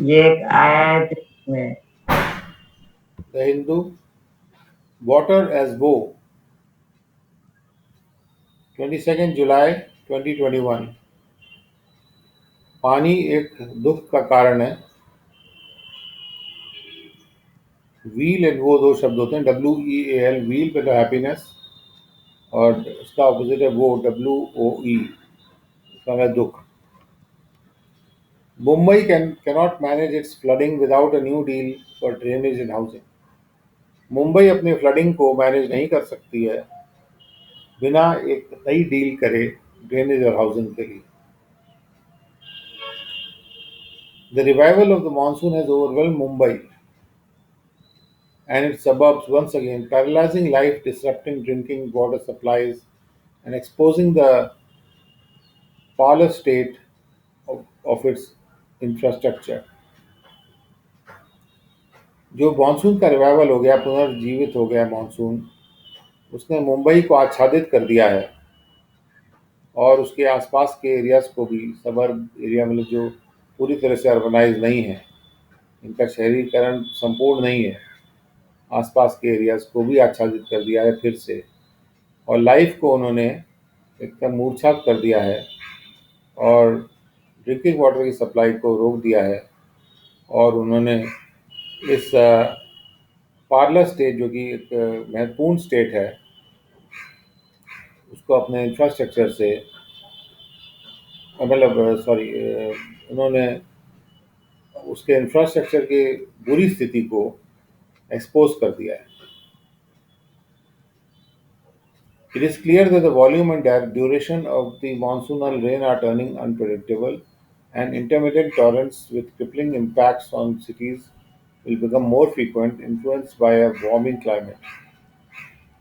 ये एक आया है जिसमें द हिंदू, वाटर एज वो, 22 जुलाई 2021। पानी एक दुख का कारण है। व्हील एंड वो दो शब्द होते हैं, WEAL, व्हील मतलब हैप्पीनेस, और उसका ऑपोजिट है वो, WOE, उसका है दुख। Mumbai cannot manage its flooding without a new deal for drainage and housing. Mumbai अपने फ्लडिंग को मैनेज नहीं कर सकती है बिना एक नई डील करे ड्रेनेज और हाउसिंग के लिए। The revival of the monsoon has overwhelmed Mumbai and its suburbs once again, paralyzing life, disrupting drinking water supplies, and exposing the parlor state of its infrastructure. जो मानसून का revival हो गया, पुनर्जीवित हो गया मानसून, उसने मुंबई को आच्छादित कर दिया है और उसके आसपास के एरियाज को भी, सबर्ब एरिया मतलब जो पूरी तरह से अर्बनाइज नहीं है, इनका शहरीकरण संपूर्ण नहीं है, आसपास के एरियाज को भी आच्छादित कर दिया है फिर से। और लाइफ को उन्होंने एकदम मूर्छात कर दिया है और ड्रिंकिंग वाटर की सप्लाई को रोक दिया है। और उन्होंने इस पार्लर स्टेट, जो कि एक महत्वपूर्ण स्टेट है, उसको अपने इंफ्रास्ट्रक्चर से, मतलब सॉरी, उन्होंने उसके इंफ्रास्ट्रक्चर की बुरी स्थिति को एक्सपोज कर दिया है। It is clear that the volume and duration of the monsoonal rain are turning unpredictable, and intermittent torrents with crippling impacts on cities will become more frequent, influenced by a warming climate.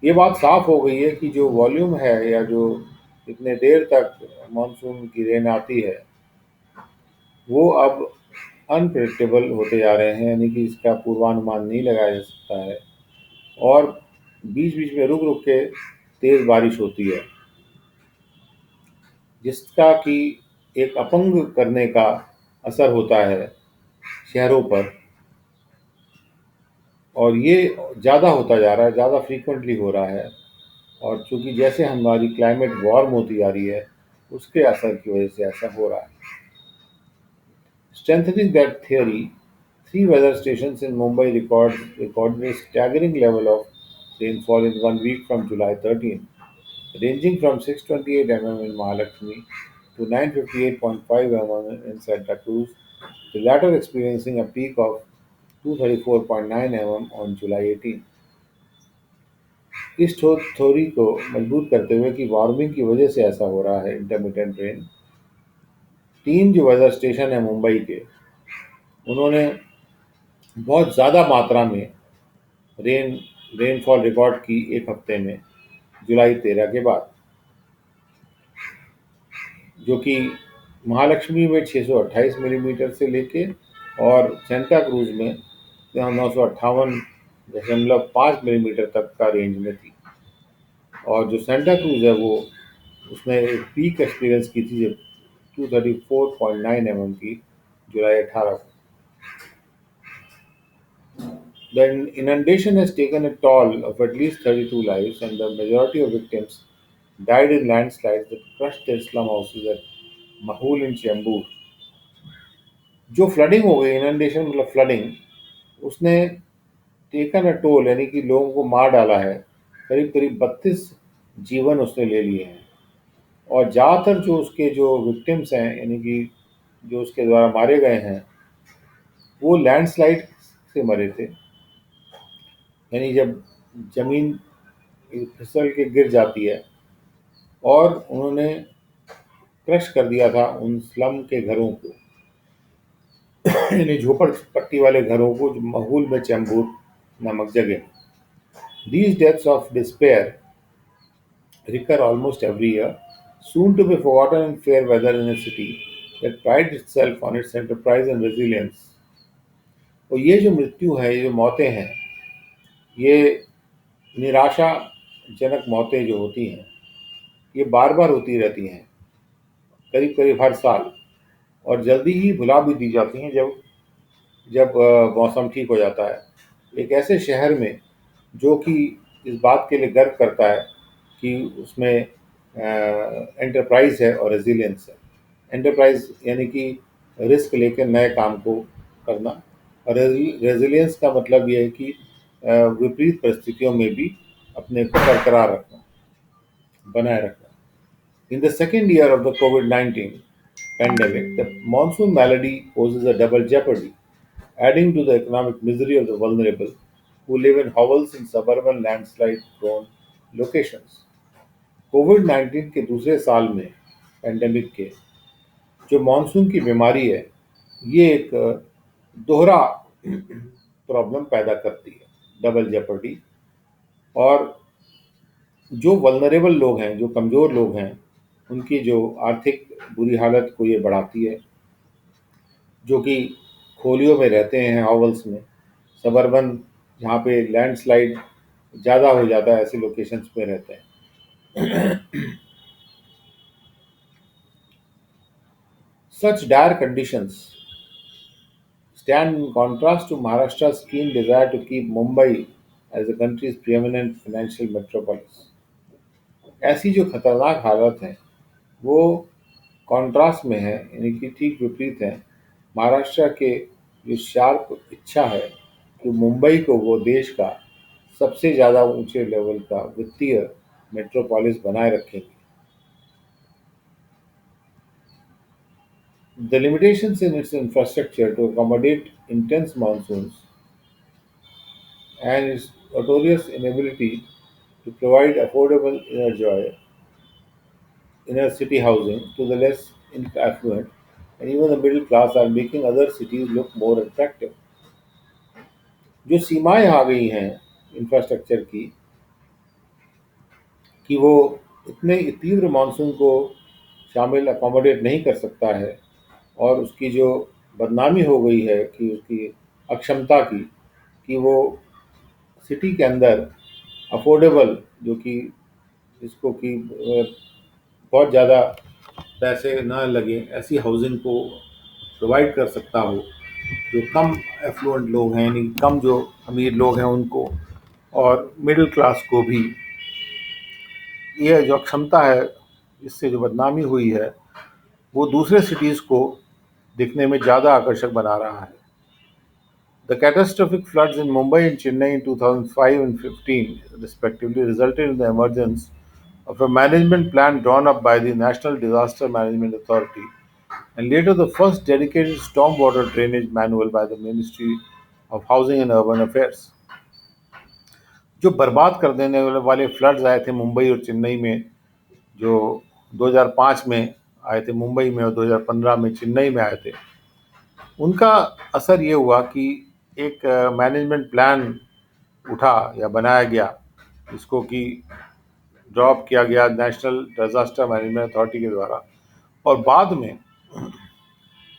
ये बात साफ हो गई है कि जो volume है, या जो इतने देर तक मानसून की रेन आती है, वो अब अनप्रेडिक्टेबल होते जा रहे हैं, यानी कि इसका पूर्वानुमान नहीं लगाया जा सकता है। और बीच बीच में रुक रुक के तेज़ बारिश होती है, जिसका कि एक अपंग करने का असर होता है शहरों पर। और ये ज़्यादा होता जा रहा है, ज़्यादा फ्रीक्वेंटली हो रहा है। और चूँकि जैसे हमारी क्लाइमेट वार्म होती जा रही है, उसके असर की वजह से ऐसा हो रहा है। Strengthening that theory, three weather stations in Mumbai recorded a staggering level of rainfall in 1 week from July 13, ranging from 628 mm in Mahalakshmi to 958.5 mm in Santa Cruz, the latter experiencing a peak of 234.9 mm on July 18। इस theory को मजबूत करते हुए कि warming की वजह से ऐसा हो रहा है इंटरमिटेंट रेन, तीन जो वेदर स्टेशन है मुंबई के, उन्होंने बहुत ज़्यादा मात्रा में रेनफॉल रिकॉर्ड की एक हफ्ते में, जुलाई 13 के बाद, जो कि महालक्ष्मी में 628 मिलीमीटर से लेके और सेंटा क्रूज में 958.5 मिलीमीटर तक का रेंज में थी। और जो सेंटा क्रूज है वो, उसने एक पीक एक्सपीरियंस की थी 234.9 की, जुलाई 18 को। The inundation has taken a toll of at least 32 lives, and the majority of victims died in landslides that crushed their slum houses at Mahul and Chembur। जो flooding हो गई, इनंडेशन मतलब flooding, उसने taken a toll, यानी कि लोगों को मार डाला है। करीब करीब 32 जीवन उसने ले लिए हैं। और ज़्यादातर जो उसके जो विक्टिम्स हैं, यानी कि जो उसके द्वारा मारे गए हैं, वो लैंडस्लाइड से मरे थे। यानी जब ज़मीन फिसल के गिर जाती है, और उन्होंने क्रश कर दिया था उन स्लम के घरों को, यानी झोपड़पट्टी वाले घरों को, जो महूल में चैम्बूर नामक जगह। These deaths of despair recur almost every year, soon to be forgotten in fair weather in a city that prides itself on its enterprise and resilience। और ये जो मृत्यु है, ये जो मौतें हैं, ये निराशाजनक मौतें जो होती हैं, ये बार बार होती रहती हैं, करीब करीब हर साल, और जल्दी ही भुला भी दी जाती हैं जब जब मौसम ठीक हो जाता है, एक ऐसे शहर में जो कि इस बात के लिए गर्व करता है कि उसमें एंटरप्राइज है और रेजिलियंस है। एंटरप्राइज यानी कि रिस्क लेकर नए काम को करना, और रेजिलियंस का मतलब ये है कि विपरीत परिस्थितियों में भी अपने को बरकरार रखना, बनाए रखना। In the second year of the COVID-19 pandemic, the monsoon malady poses a double jeopardy, adding to the economic misery of the vulnerable who live in hovels in suburban landslide prone locations. Covid 19 के दूसरे साल में pandemic के जो monsoon की बीमारी है, ये एक दोहरा प्रॉब्लम पैदा करती है, डबल जेपर्डी। और जो वल्नरेबल लोग हैं, जो कमज़ोर लोग हैं, उनकी जो आर्थिक बुरी हालत को ये बढ़ाती है, जो कि खोलियों में रहते हैं, हॉवल्स में, सबर्बन जहाँ पे लैंडस्लाइड ज़्यादा हो जाता है, ऐसे लोकेशंस पे रहते हैं। Such dire conditions stand in contrast to Maharashtra's keen desire to keep Mumbai as the country's preeminent financial metropolis. ऐसी जो खतरनाक हालत है, वो कॉन्ट्रास्ट में है, यानी कि ठीक विपरीत है महाराष्ट्र के जो शार्प इच्छा है कि मुंबई को वो देश का सबसे ज़्यादा ऊंचे लेवल का वित्तीय मेट्रोपोलिस बनाए रखेंगे। The limitations in its infrastructure to accommodate intense monsoons and its notorious inability to provide affordable inner city housing to the less affluent and even the middle class are making other cities look more attractive. जो सीमाएं आ गई हैं infrastructure की, कि वो इतने तीव्र monsoon को शामिल अकोमोडेट नहीं कर सकता है, और उसकी जो बदनामी हो गई है कि उसकी अक्षमता की, कि वो सिटी के अंदर अफोर्डेबल, जो कि जिसको कि बहुत ज़्यादा पैसे ना लगे ऐसी हाउसिंग को प्रोवाइड कर सकता हो, जो कम एफ्लुएंट लोग हैं, यानी कम जो अमीर लोग हैं उनको, और मिडिल क्लास को भी। ये जो क्षमता है, इससे जो बदनामी हुई है, वो दूसरे सिटीज़ को दिखने में ज़्यादा आकर्षक बना रहा है। The catastrophic floods in Mumbai and Chennai in 2005 and 15 respectively resulted in the emergence of a management plan drawn up by the National Disaster Management Authority and later the first dedicated stormwater drainage manual by the Ministry of Housing and Urban Affairs. जो बर्बाद कर देने वाले floods आए थे मुंबई और चेन्नई में, जो 2005 में आए थे मुंबई में और 2015 में चेन्नई में आए थे, उनका असर ये हुआ कि एक मैनेजमेंट प्लान उठा या बनाया गया, जिसको कि ड्रॉप किया गया नेशनल डिजास्टर मैनेजमेंट अथॉरिटी के द्वारा, और बाद में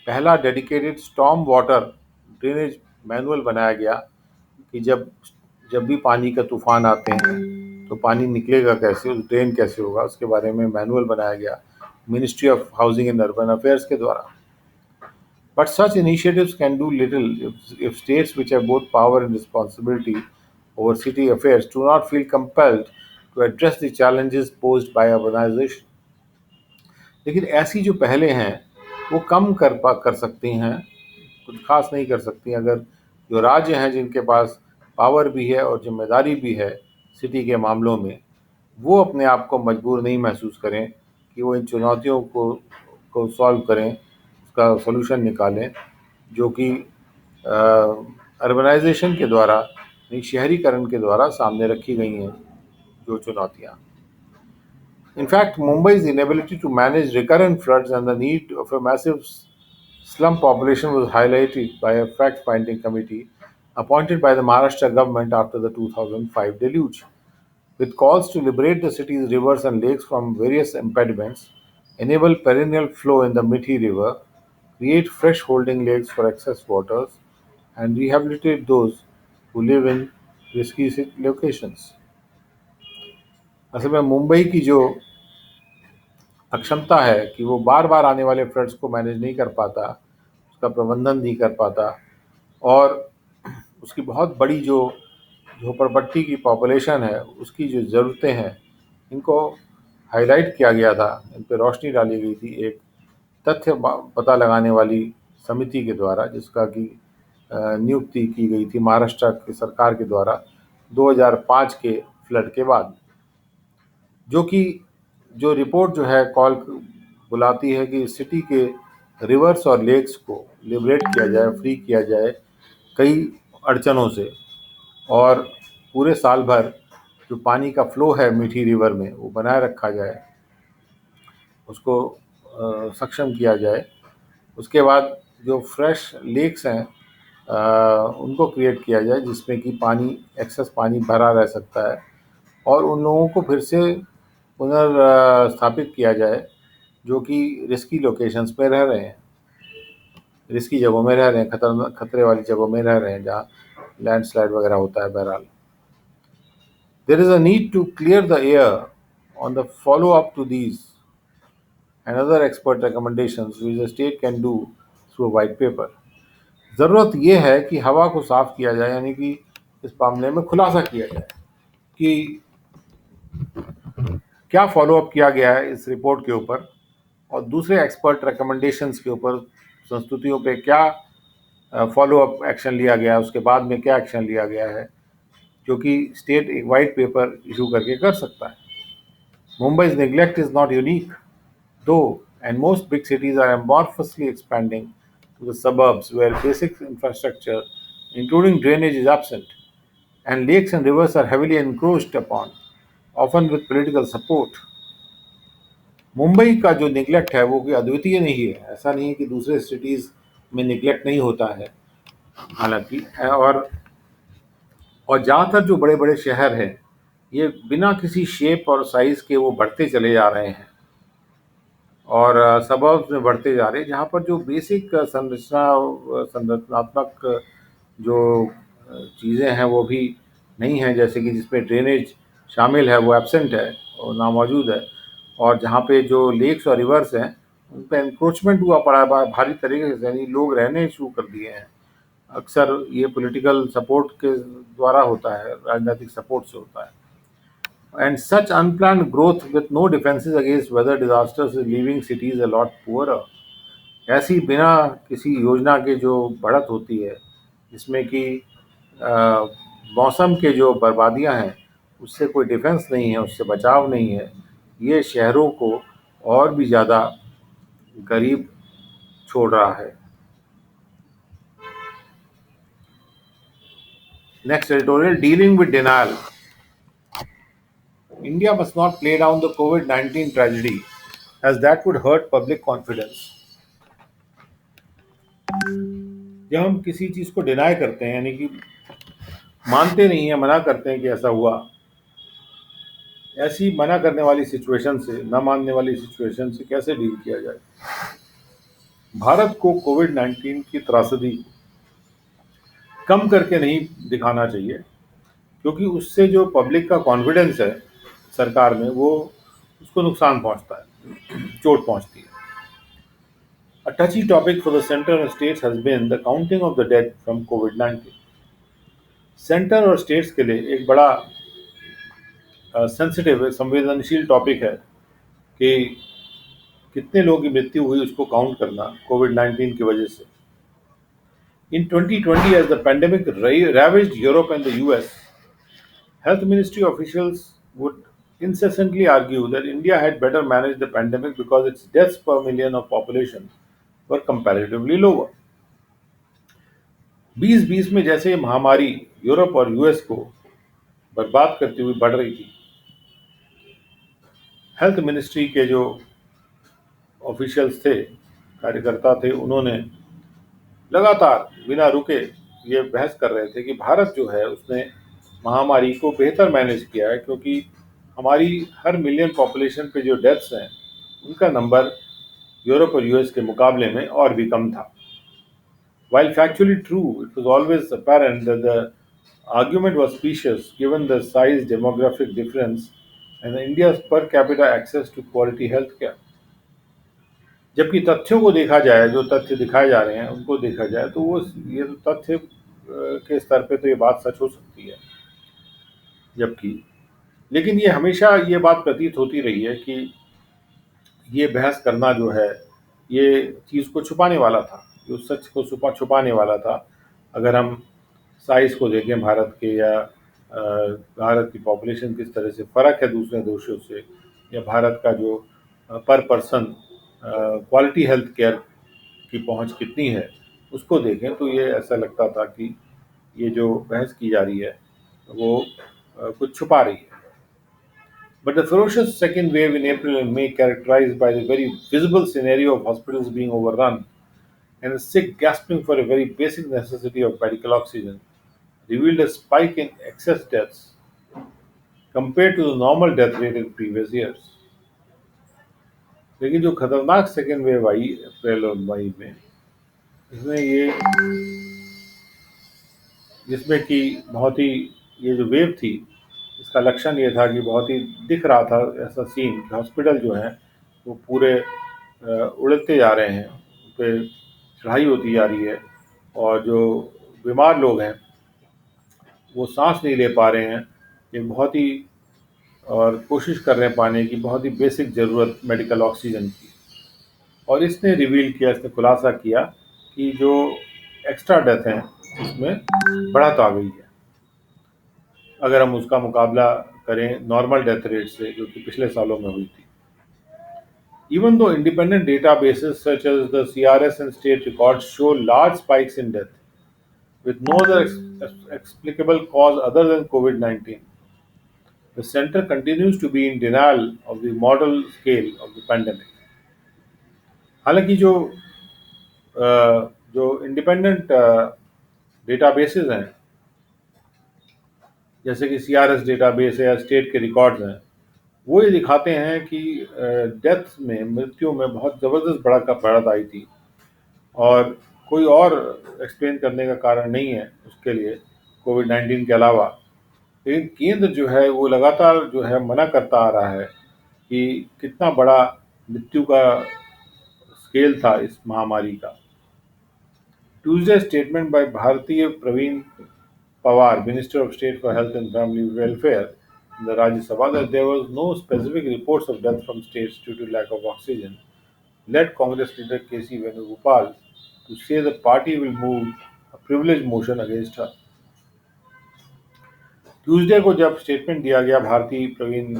पहला dedicated storm water drainage manual बनाया गया कि जब जब भी पानी का तूफान आते हैं तो पानी निकलेगा कैसे, ड्रेन कैसे होगा, उसके बारे में मैनुअल बनाया गया ministry of housing and urban affairs के द्वारा। But such initiatives can do little if states which have both power and responsibility over city affairs do not feel compelled to address the challenges posed by urbanization. लेकिन ऐसी जो पहले हैं वो कम कर सकती हैं, कुछ खास नहीं कर सकती अगर जो राज्य हैं जिनके पास पावर भी है और जिम्मेदारी भी है सिटी के मामलों में, वो अपने आप को मजबूर नहीं महसूस करें कि वो इन चुनौतियों को सॉल्व करें, उसका सॉल्यूशन निकालें, जो कि अर्बनाइजेशन के द्वारा, यानी शहरीकरण के द्वारा सामने रखी गई हैं जो चुनौतियाँ। In fact, Mumbai's inability to manage recurrent floods and the need of a massive slum population was highlighted by a fact-finding committee appointed by the Maharashtra government after the 2005 deluge, with calls to liberate the city's rivers and lakes from various impediments, enable perennial flow in the Mithi River, create fresh holding lakes for excess waters, and rehabilitate those who live in risky locations. असल में मुंबई की जो अक्षमता है कि वो बार बार आने वाले फ्लड्स को मैनेज नहीं कर पाता, उसका प्रबंधन नहीं कर पाता, और उसकी बहुत बड़ी जो झोपड़पट्टी की पॉपुलेशन है, उसकी जो ज़रूरतें हैं, इनको हाईलाइट किया गया था, इन पे रोशनी डाली गई थी एक तथ्य पता लगाने वाली समिति के द्वारा, जिसका कि नियुक्ति की गई थी महाराष्ट्र की सरकार के द्वारा 2005 के फ्लड के बाद। जो कि जो रिपोर्ट जो है कॉल बुलाती है कि सिटी के रिवर्स और लेक्स को लिबरेट किया जाए, फ्री किया जाए कई अड़चनों से, और पूरे साल भर जो पानी का फ्लो है मीठी रिवर में वो बनाए रखा जाए, उसको सक्षम किया जाए। उसके बाद जो फ्रेश लेक्स हैं उनको क्रिएट किया जाए, जिसमें कि पानी एक्सेस पानी भरा रह सकता है, और उन लोगों को फिर से पुनर्स्थापित किया जाए जो कि रिस्की लोकेशंस पे रह रहे हैं, रिस्की जगहों में रह रहे हैं, खतरे वाली जगहों में रह रहे हैं जहाँ लैंडस्लाइड वगैरह होता है। बहरहाल, there is a need to clear the air on the follow up to these and other expert recommendations which the state can do through a white paper. ज़रूरत ये है कि हवा को साफ किया जाए, यानी कि इस मामले में खुलासा किया जाए कि क्या फॉलो अप किया गया है इस रिपोर्ट के ऊपर, और दूसरे एक्सपर्ट रिकमेंडेशंस के ऊपर संस्तुतियों पे क्या फॉलो अप एक्शन लिया गया है, उसके बाद में क्या एक्शन लिया गया है, जो कि स्टेट एक वाइट पेपर इशू करके कर सकता है। Mumbai's neglect is not unique, though, and most big cities are amorphously expanding to the suburbs where basic infrastructure, including drainage, is absent, and lakes and rivers are heavily encroached upon, often with political support. Mumbai का जो neglect है वो कोई अद्वितीय नहीं है, ऐसा नहीं है कि दूसरे सिटीज़ में निगलेक्ट नहीं होता है, हालांकि। और ज़्यादातर जो बड़े बड़े शहर हैं, ये बिना किसी शेप और साइज़ के वो बढ़ते चले जा रहे हैं, और सबर्ब्स में बढ़ते जा रहे हैं, जहाँ पर जो बेसिक संरचनात्मक जो चीज़ें हैं वो भी नहीं हैं, जैसे कि जिसमें ड्रेनेज शामिल है वो एब्सेंट है और नामौजूद है, और जहाँ पे जो लेक्स और रिवर्स हैं उन पे इंक्रोचमेंट हुआ पड़ा है भारी तरीके से, यानी लोग रहने शुरू कर दिए हैं। अक्सर ये पॉलिटिकल सपोर्ट के द्वारा होता है, राजनीतिक सपोर्ट से होता है। And such unplanned growth with no defenses against weather disasters is leaving cities a lot poorer. ऐसी बिना किसी योजना के जो बढ़त होती है, जिसमें कि अ, मौसम के जो बर्बादियां हैं उससे कोई डिफेंस नहीं है, उससे बचाव नहीं है, ये शहरों को और भी ज़्यादा गरीब छोड़ रहा है। Next editorial, dealing with denial. India must not play down the COVID-19 tragedy, as that would hurt public confidence. जब हम किसी चीज़ को डिनाई करते हैं, यानी कि मानते नहीं हैं, मना करते हैं कि ऐसा हुआ, ऐसी मना करने वाली सिचुएशन से, न मानने वाली सिचुएशन से कैसे डील किया जाए। भारत को कोविड-19 की त्रासदी कम करके नहीं दिखाना चाहिए, क्योंकि उससे जो पब्लिक का कॉन्फिडेंस है सरकार में, वो उसको नुकसान पहुंचता है, चोट पहुंचती है। A touchy topic for the center and states has been the counting of the dead from COVID-19. Centre और स्टेट्स के लिए एक बड़ा सेंसिटिव संवेदनशील टॉपिक है कि कितने लोगों की मृत्यु हुई उसको काउंट करना कोविड-19 की वजह से। In 2020, as the pandemic ravaged Europe and the US, health ministry officials would incessantly argue that India had better managed the pandemic because its deaths per million of population were comparatively lower. 2020 में जैसे ये महामारी Europe और US को बर्बाद करती हुई बढ़ रही थी, हेल्थ मिनिस्ट्री के जो ऑफिशियल्स थे, कार्यकर्ता थे, उन्होंने लगातार बिना रुके ये बहस कर रहे थे कि भारत जो है उसने महामारी को बेहतर मैनेज किया है, क्योंकि हमारी हर मिलियन पॉपुलेशन पे जो डेथ्स हैं उनका नंबर यूरोप और यूएस के मुकाबले में और भी कम था। While factually true, it was always apparent that the argument was specious given the size demographic difference and India's per capita access to quality healthcare. जबकि तथ्यों को देखा जाए, जो तथ्य दिखाए जा रहे हैं उनको देखा जाए, तो वो ये तथ्य के स्तर पे तो ये बात सच हो सकती है। जबकि लेकिन ये हमेशा ये बात प्रतीत होती रही है कि ये बहस करना जो है, ये चीज़ को छुपाने वाला था, जो सच को छुपाने वाला था। अगर हम साइज़ को देखें भारत के, या भारत की पॉपुलेशन किस तरह से फ़र्क है दूसरे देशों से, या भारत का जो पर पर्सन क्वालिटी हेल्थ केयर की पहुंच कितनी है, उसको देखें, तो ये ऐसा लगता था कि ये जो बहस की जा रही है वो कुछ छुपा रही है। But the ferocious second wave in April and May, characterized by the very visible scenario of hospitals being overrun and the sick gasping for a very basic necessity of medical oxygen, revealed a spike in excess deaths compared to the normal death rate in previous years. लेकिन जो खतरनाक second wave आई अप्रैल और मई में, इसमें ये जिसमें कि बहुत ही, ये जो वेव थी, इसका लक्षण ये था कि बहुत ही दिख रहा था ऐसा सीन कि हॉस्पिटल जो हैं वो पूरे उड़ते जा रहे हैं, उन पे चढ़ाई होती जा रही है, और जो बीमार लोग हैं वो सांस नहीं ले पा रहे हैं। एक बहुत ही, और कोशिश कर रहे हैं पाने की, बहुत ही बेसिक ज़रूरत मेडिकल ऑक्सीजन की। और इसने रिवील किया, इसने खुलासा किया कि जो एक्स्ट्रा डेथ हैं उसमें बढ़त आ गई है, अगर हम उसका मुकाबला करें नॉर्मल डेथ रेट से जो कि पिछले सालों में हुई थी। Even though independent databases such as the CRS and state records show large spikes in death, with no other explicable cause other than COVID-19, the center continues to be in denial of the model scale of the pandemic. हालांकि जो independent databases हैं, जैसे कि CRS database है या state के records हैं, वो ये दिखाते हैं कि डेथ में, मृत्यु में बहुत ज़बरदस्त बढ़त आई थी, और कोई और एक्सप्लेन करने का कारण नहीं है उसके लिए कोविड-19 के अलावा। लेकिन केंद्र जो है वो लगातार जो है मना करता आ रहा है कि कितना बड़ा मृत्यु का स्केल था इस महामारी का। ट्यूसडे स्टेटमेंट बाय भारतीय Praveen Pawar, Minister of State for Health and Family Welfare, in the Rajya Sabha, that there was no specific reports of death from states due to lack of oxygen, led Congress leader KC Venugopal to say the party will move a privilege motion against her. Tuesday को जब statement दिया गया भारतीय प्रवीण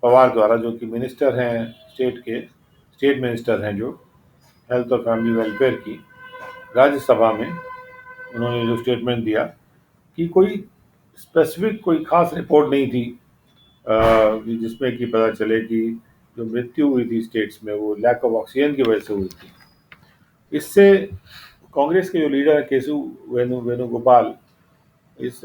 पवार द्वारा, जो कि minister हैं state minister हैं जो हेल्थ और फैमिली वेलफेयर की, राज्यसभा में उन्होंने जो स्टेटमेंट दिया कि कोई स्पेसिफिक, कोई खास रिपोर्ट नहीं थी जिसमें कि पता चले कि जो मृत्यु हुई थी स्टेट्स में वो लैक ऑफ ऑक्सीजन की वजह से हुई थी। इससे कांग्रेस के जो लीडर केशु वेणुगोपाल, इस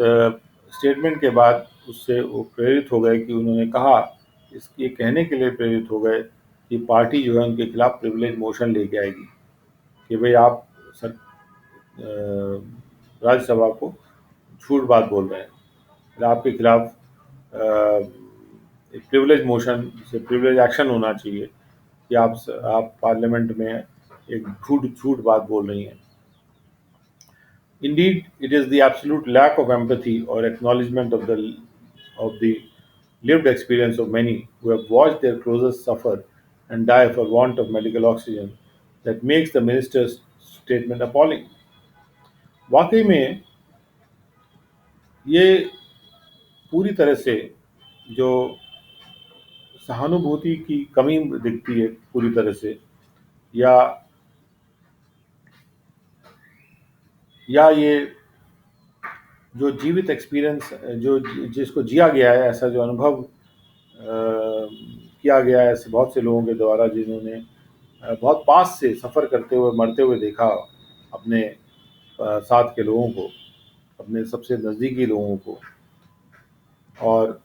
स्टेटमेंट के बाद उससे वो प्रेरित हो गए कि उन्होंने कहा, इसके कहने के लिए प्रेरित हो गए कि पार्टी जो है उनके खिलाफ प्रिविलेज मोशन लेके आएगी कि भाई आप राज्यसभा को झूठ बात बोल रहे हैं, आपके खिलाफ एक प्रिविलेज मोशन से प्रिविलेज एक्शन होना चाहिए कि आप पार्लियामेंट में एक झूठ बात बोल रही हैं। Indeed, it is the absolute lack of empathy or acknowledgement of the lived experience of many who have watched their closest suffer and die for want of medical oxygen that makes the minister's statement appalling. वाकई में ये पूरी तरह से जो सहानुभूति की कमी दिखती है पूरी तरह से, या ये जो जीवित एक्सपीरियंस, जो जिसको जिया गया है, ऐसा जो अनुभव किया गया है ऐसे बहुत से लोगों के द्वारा जिन्होंने बहुत पास से सफ़र करते हुए, मरते हुए देखा अपने साथ के लोगों को, अपने सबसे नज़दीकी लोगों को, और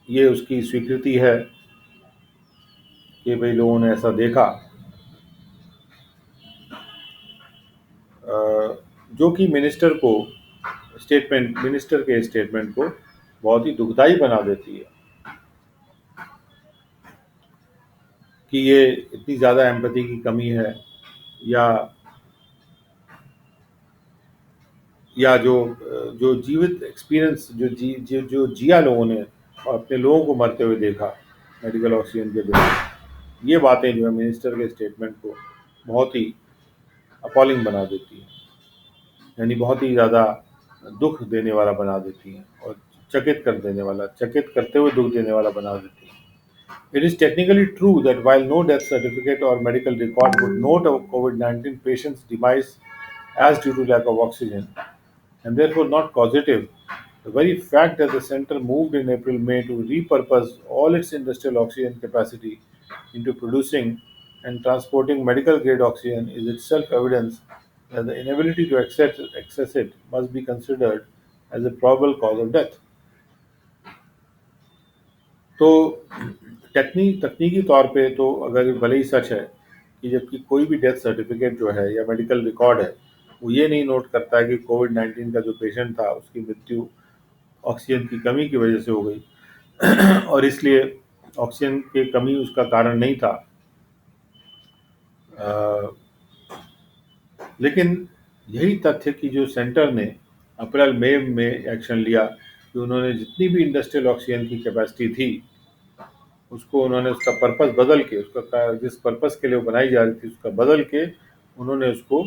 ये उसकी स्वीकृति है कि भाई लोगों ने ऐसा देखा, जो कि मिनिस्टर के स्टेटमेंट को बहुत ही दुखदाई बना देती है। कि ये इतनी ज़्यादा एम्पैथी की कमी है, या जो जो जीवित एक्सपीरियंस जो जिया लोगों ने और अपने लोगों को मरते हुए देखा मेडिकल ऑक्सीजन के बिना, ये बातें जो है मिनिस्टर के स्टेटमेंट को बहुत ही अपॉलिंग बना देती हैं, यानी बहुत ही ज़्यादा दुख देने वाला बना देती हैं, और चकित करते हुए दुख देने वाला बना देती हैं। It is technically true that while no death certificate or medical record would note a COVID-19 patient's demise as due to lack of oxygen, and therefore not causative, the very fact that the center moved in April May to repurpose all its industrial oxygen capacity into producing and transporting medical grade oxygen is itself evidence that the inability to access it must be considered as a probable cause of death. तो तकनीकी तौर पे तो अगर भले ही सच है कि जबकि कोई भी डेथ सर्टिफिकेट जो है या मेडिकल रिकॉर्ड है, वो ये नहीं नोट करता है कि कोविड-19 का जो पेशेंट था उसकी मृत्यु ऑक्सीजन की कमी की वजह से हो गई और इसलिए ऑक्सीजन की कमी उसका कारण नहीं था। अ, लेकिन यही तथ्य कि जो सेंटर ने अप्रैल मई में एक्शन लिया कि उन्होंने जितनी भी इंडस्ट्रियल ऑक्सीजन की कैपेसिटी थी, उसको उन्होंने उसका पर्पस बदल के, उसका जिस पर्पस के लिए वो बनाई जा रही थी उसका बदल के उन्होंने उसको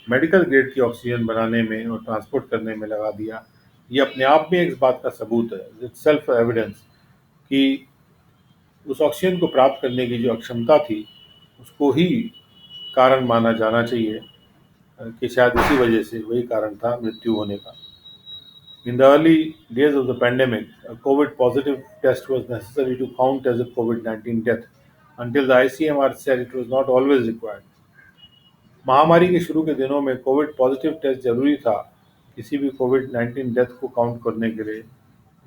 मेडिकल ग्रेड की ऑक्सीजन बनाने में और ट्रांसपोर्ट करने में लगा दिया। ये अपने आप में एक बात का सबूत है, इट्स सेल्फ एविडेंस, कि उस ऑक्सीजन को प्राप्त करने की जो अक्षमता थी उसको ही कारण माना जाना चाहिए, कि शायद इसी वजह से वही कारण था मृत्यु होने का। In the early days of the pandemic, a COVID positive test was necessary to count as a COVID-19 death, until the ICMR said it was not always required. महामारी के शुरू के दिनों में कोविड पॉजिटिव टेस्ट जरूरी था किसी भी कोविड-19 डेथ को काउंट करने के लिए,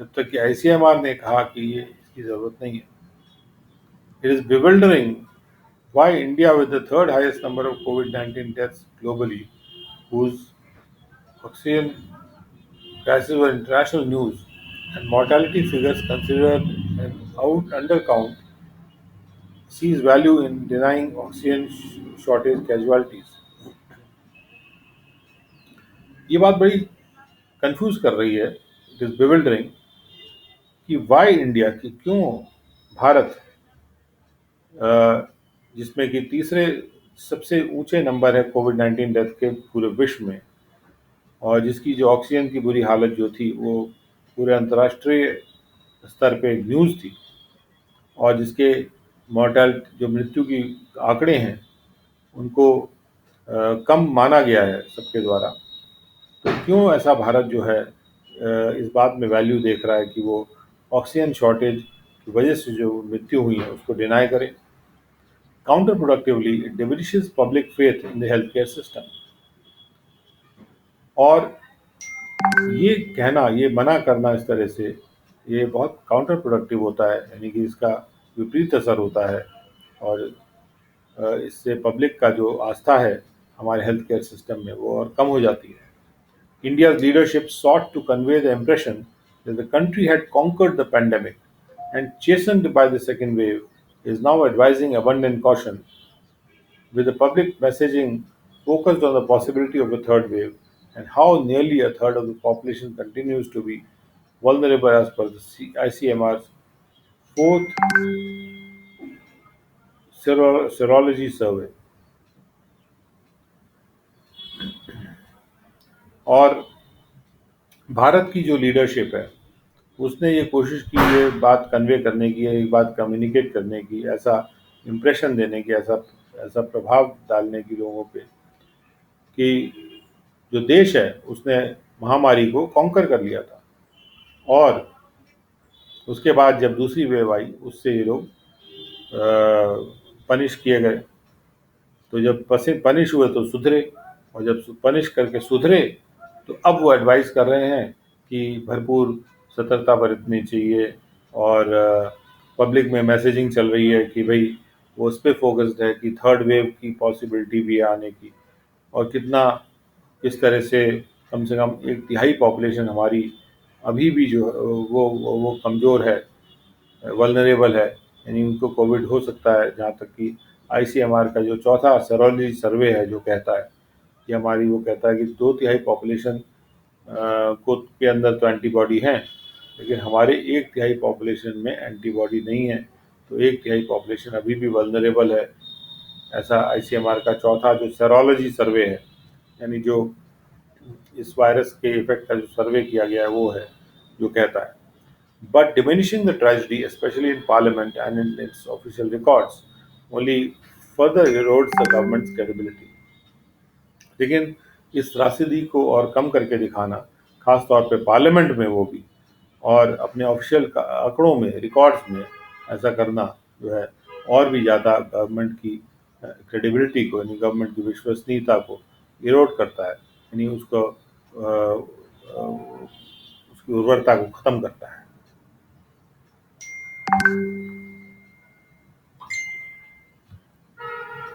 जब तक कि आईसीएमआर ने कहा कि ये इसकी जरूरत नहीं है। It is bewildering why India, with the third highest number of COVID-19 deaths globally, whose oxygen crisis were international news, and mortality figures considered an undercount, sees value in denying oxygen shortage casualties. ये बात बड़ी confuse कर रही है, it is bewildering, कि why India, कि क्यों भारत, जिसमें कि तीसरे सबसे ऊंचे नंबर है कोविड-19 डेथ के पूरे विश्व में, और जिसकी जो ऑक्सीजन की बुरी हालत जो थी वो पूरे अंतर्राष्ट्रीय स्तर पे न्यूज़ थी, और जिसके मॉर्टेलिटी जो मृत्यु की आंकड़े हैं उनको कम माना गया है सबके द्वारा, तो क्यों ऐसा भारत जो है इस बात में वैल्यू देख रहा है कि वो ऑक्सीजन शॉर्टेज की वजह से जो मृत्यु हुई है उसको डिनाई करे। Counter productively it diminishes public faith in the health care system, और ये कहना, ये मना करना इस तरह से, ये बहुत काउंटर प्रोडक्टिव होता है, यानी कि इसका विपरीत असर होता है, और इससे पब्लिक का जो आस्था है हमारे हेल्थ केयर सिस्टम में वो और कम हो जाती है। India's leadership sought to convey the impression that the country had conquered the pandemic and, chastened by the second wave, is now advising abundant caution, with the public messaging focused on the possibility of a third wave and how nearly a third of the population continues to be vulnerable as per the ICMR's fourth serology survey. और भारत की जो leadership है उसने ये कोशिश की ये बात कन्वे करने की, ये बात कम्युनिकेट करने की, ऐसा इम्प्रेशन देने की, ऐसा ऐसा प्रभाव डालने की लोगों पे कि जो देश है उसने महामारी को कॉन्कर कर लिया था, और उसके बाद जब दूसरी वेव आई उससे ये लोग पनिश किए गए। तो जब पनिश हुए तो सुधरे, और जब पनिश करके सुधरे तो अब वो एडवाइस कर रहे हैं कि भरपूर सतर्कता बरतनी चाहिए, और पब्लिक में मैसेजिंग चल रही है कि भाई वो उस पर फोकस्ड है कि थर्ड वेव की पॉसिबिलिटी भी है आने की, और किस तरह से कम एक तिहाई पॉपुलेशन हमारी अभी भी जो वो कमज़ोर है, वल्नरेबल है, यानी उनको कोविड हो सकता है। जहाँ तक कि आईसीएमआर का जो चौथा सेरोलॉजी सर्वे है जो कहता है कि हमारी, वो कहता है कि 2/3 पॉपुलेशन को के अंदर तो एंटीबॉडी हैं, लेकिन हमारे 1/3 पॉपुलेशन में एंटीबॉडी नहीं है, तो 1/3 पॉपुलेशन अभी भी वल्नरेबल है। ऐसा आईसीएमआर का चौथा जो सेरोलॉजी सर्वे है, यानी जो इस वायरस के इफेक्ट का जो सर्वे किया गया है वो है, जो कहता है। But diminishing the tragedy, especially in Parliament and in its official records, only further erodes the government's credibility. लेकिन इस त्रासदी को और कम करके दिखाना, खास तौर पे पार्लियामेंट में वो भी, और अपने ऑफिशियल आंकड़ों में, रिकॉर्ड्स में ऐसा करना जो है और भी ज़्यादा गवर्नमेंट की क्रेडिबिलिटी को, यानी गवर्नमेंट की विश्वसनीयता को इरोड करता है, यानी उसको उसकी उर्वरता को ख़त्म करता है।